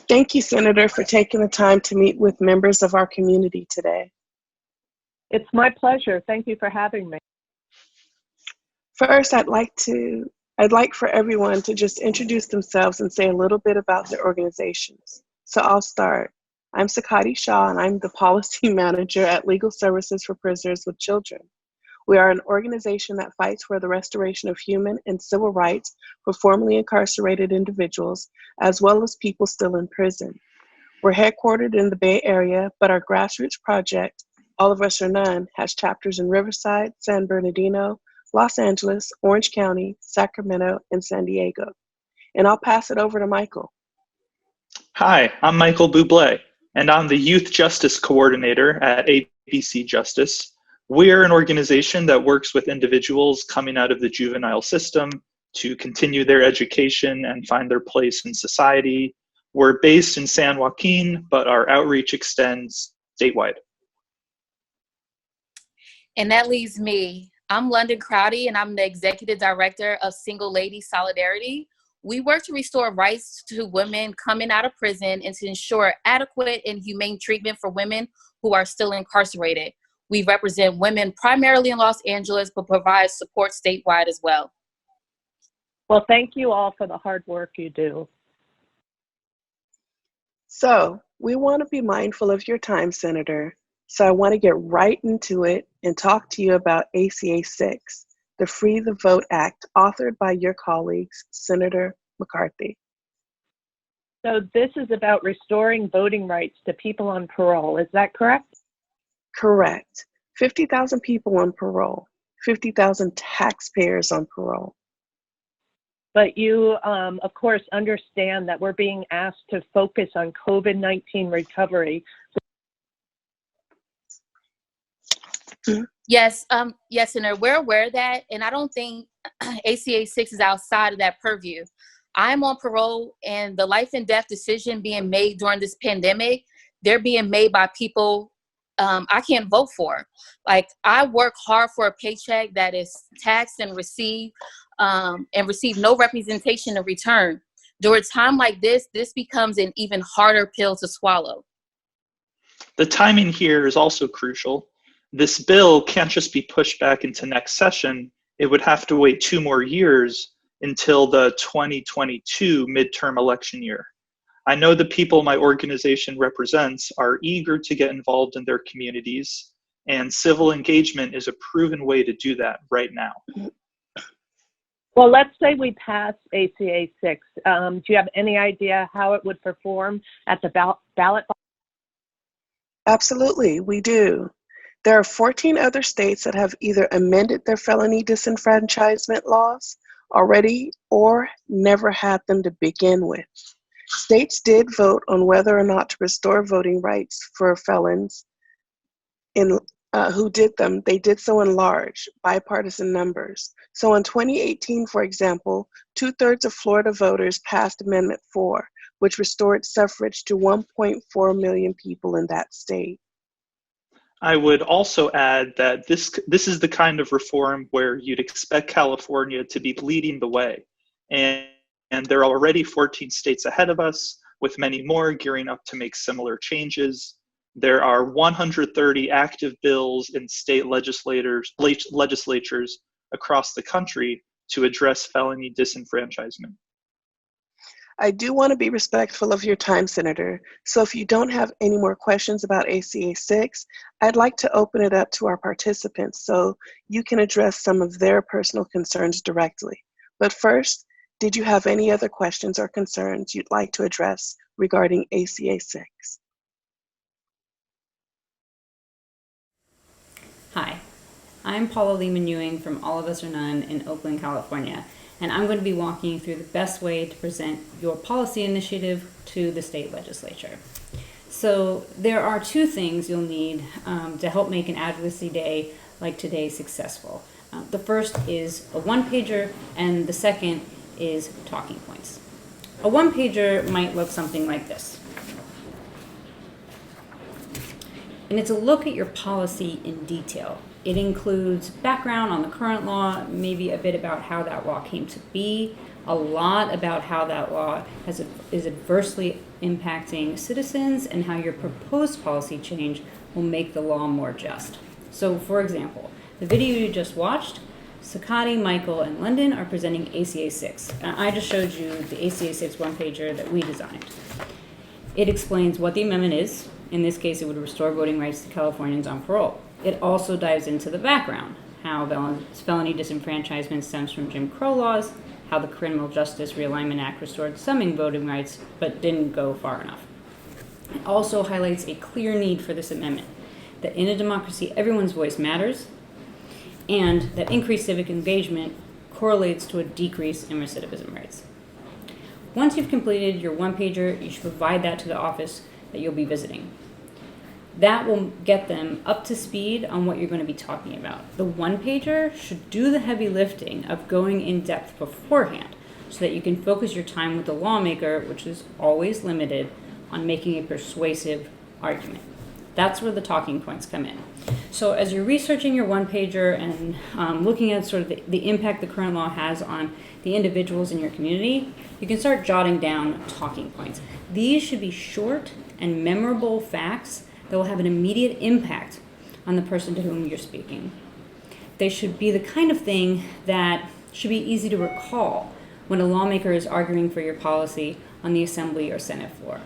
Thank you, Senator, for taking the time to meet with members of our community today. It's my pleasure. Thank you for having me. First, I'd like for everyone to just introduce themselves and say a little bit about their organizations. So I'll start. I'm Sakati Shah, and I'm the Policy Manager at Legal Services for Prisoners with Children. We are an organization that fights for the restoration of human and civil rights for formerly incarcerated individuals, as well as people still in prison. We're headquartered in the Bay Area, but our grassroots project, All of Us or None, has chapters in Riverside, San Bernardino, Los Angeles, Orange County, Sacramento, and San Diego. And I'll pass it over to Michael. Hi, I'm Michael Bublé, and I'm the Youth Justice Coordinator at ABC Justice. We're an organization that works with individuals coming out of the juvenile system to continue their education and find their place in society. We're based in San Joaquin, but our outreach extends statewide. And that leaves me. I'm London Crowdy, and I'm the Executive Director of Single Lady Solidarity. We work to restore rights to women coming out of prison and to ensure adequate and humane treatment for women who are still incarcerated. We represent women primarily in Los Angeles, but provide support statewide as well. Well, thank you all for the hard work you do. So we want to be mindful of your time, Senator. So I want to get right into it and talk to you about ACA 6, the Free the Vote Act, authored by your colleagues, Senator McCarthy. So this is about restoring voting rights to people on parole. Is that correct? Correct. 50,000 people on parole, 50,000 taxpayers on parole. But you, of course, understand that we're being asked to focus on COVID-19 recovery. Yes, yes, Senator, we're aware of that, and I don't think ACA 6 is outside of that purview. I'm on parole, and the life and death decision being made during this pandemic, they're being made by people I can't vote for. Like, I work hard for a paycheck that is taxed and receive no representation in return. During a time like this becomes an even harder pill to swallow. The timing here is also crucial. This bill can't just be pushed back into next session. It would have to wait 2 more years until the 2022 midterm election year. I know the people my organization represents are eager to get involved in their communities, and civil engagement is a proven way to do that right now. Well, let's say we pass ACA 6. Do you have any idea how it would perform at the ballot? Absolutely, we do. There are 14 other states that have either amended their felony disenfranchisement laws already or never had them to begin with. States did vote on whether or not to restore voting rights for felons who did them. They did so in large, bipartisan numbers. So in 2018, for example, 2/3 of Florida voters passed Amendment 4, which restored suffrage to 1.4 million people in that state. I would also add that this is the kind of reform where you'd expect California to be leading the way. And there are already 14 states ahead of us, with many more gearing up to make similar changes. There are 130 active bills in state legislatures across the country to address felony disenfranchisement. I do want to be respectful of your time, Senator. So if you don't have any more questions about ACA 6, I'd like to open it up to our participants so you can address some of their personal concerns directly. But first, did you have any other questions or concerns you'd like to address regarding ACA 6? Hi, I'm Paula Ewing from All of Us or None in Oakland, California, and I'm going to be walking you through the best way to present your policy initiative to the state legislature. So there are 2 things you'll need to help make an advocacy day like today successful. The first is a 1-pager, and the second is talking points. A 1-pager might look something like this. And it's a look at your policy in detail. It includes background on the current law, maybe a bit about how that law came to be, a lot about how that law is adversely impacting citizens and how your proposed policy change will make the law more just. So, for example, the video you just watched, Sakati, Michael, and London are presenting ACA 6. And I just showed you the ACA 6 one-pager that we designed. It explains what the amendment is. In this case, it would restore voting rights to Californians on parole. It also dives into the background, how felony disenfranchisement stems from Jim Crow laws, how the Criminal Justice Realignment Act restored some voting rights but didn't go far enough. It also highlights a clear need for this amendment, that in a democracy everyone's voice matters, and that increased civic engagement correlates to a decrease in recidivism rates. Once you've completed your one-pager, you should provide that to the office that you'll be visiting. That will get them up to speed on what you're going to be talking about. The one-pager should do the heavy lifting of going in depth beforehand so that you can focus your time with the lawmaker, which is always limited, on making a persuasive argument. That's where the talking points come in. So as you're researching your one-pager and looking at sort of the impact the current law has on the individuals in your community, you can start jotting down talking points. These should be short and memorable facts that will have an immediate impact on the person to whom you're speaking. They should be the kind of thing that should be easy to recall when a lawmaker is arguing for your policy on the Assembly or Senate floor.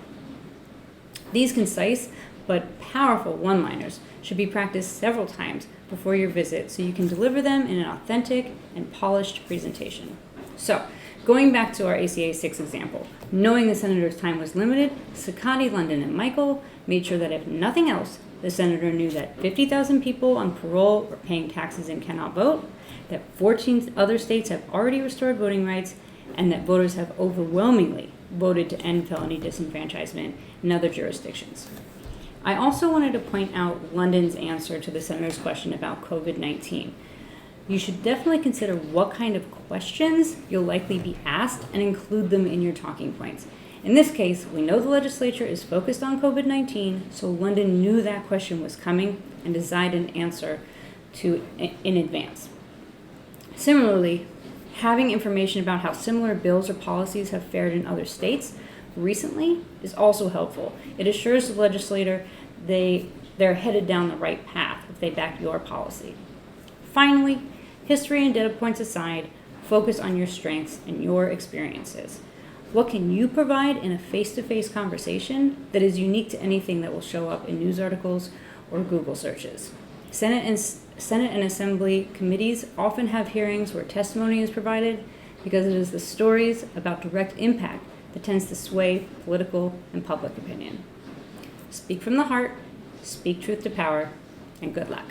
These concise but powerful one-liners should be practiced several times before your visit so you can deliver them in an authentic and polished presentation. So, going back to our ACA 6 example, knowing the senator's time was limited, Sakati, London, and Michael made sure that if nothing else, the senator knew that 50,000 people on parole are paying taxes and cannot vote, that 14 other states have already restored voting rights, and that voters have overwhelmingly voted to end felony disenfranchisement in other jurisdictions. I also wanted to point out London's answer to the senator's question about COVID-19. You should definitely consider what kind of questions you'll likely be asked and include them in your talking points. In this case, we know the legislature is focused on COVID-19, so London knew that question was coming and designed an answer to in advance. Similarly, having information about how similar bills or policies have fared in other states recently is also helpful. It assures the legislator they're headed down the right path if they back your policy. Finally, history and data points aside, focus on your strengths and your experiences. What can you provide in a face-to-face conversation that is unique to anything that will show up in news articles or Google searches? Senate and Assembly committees often have hearings where testimony is provided because it is the stories about direct impact that tends to sway political and public opinion. Speak from the heart, speak truth to power, and good luck.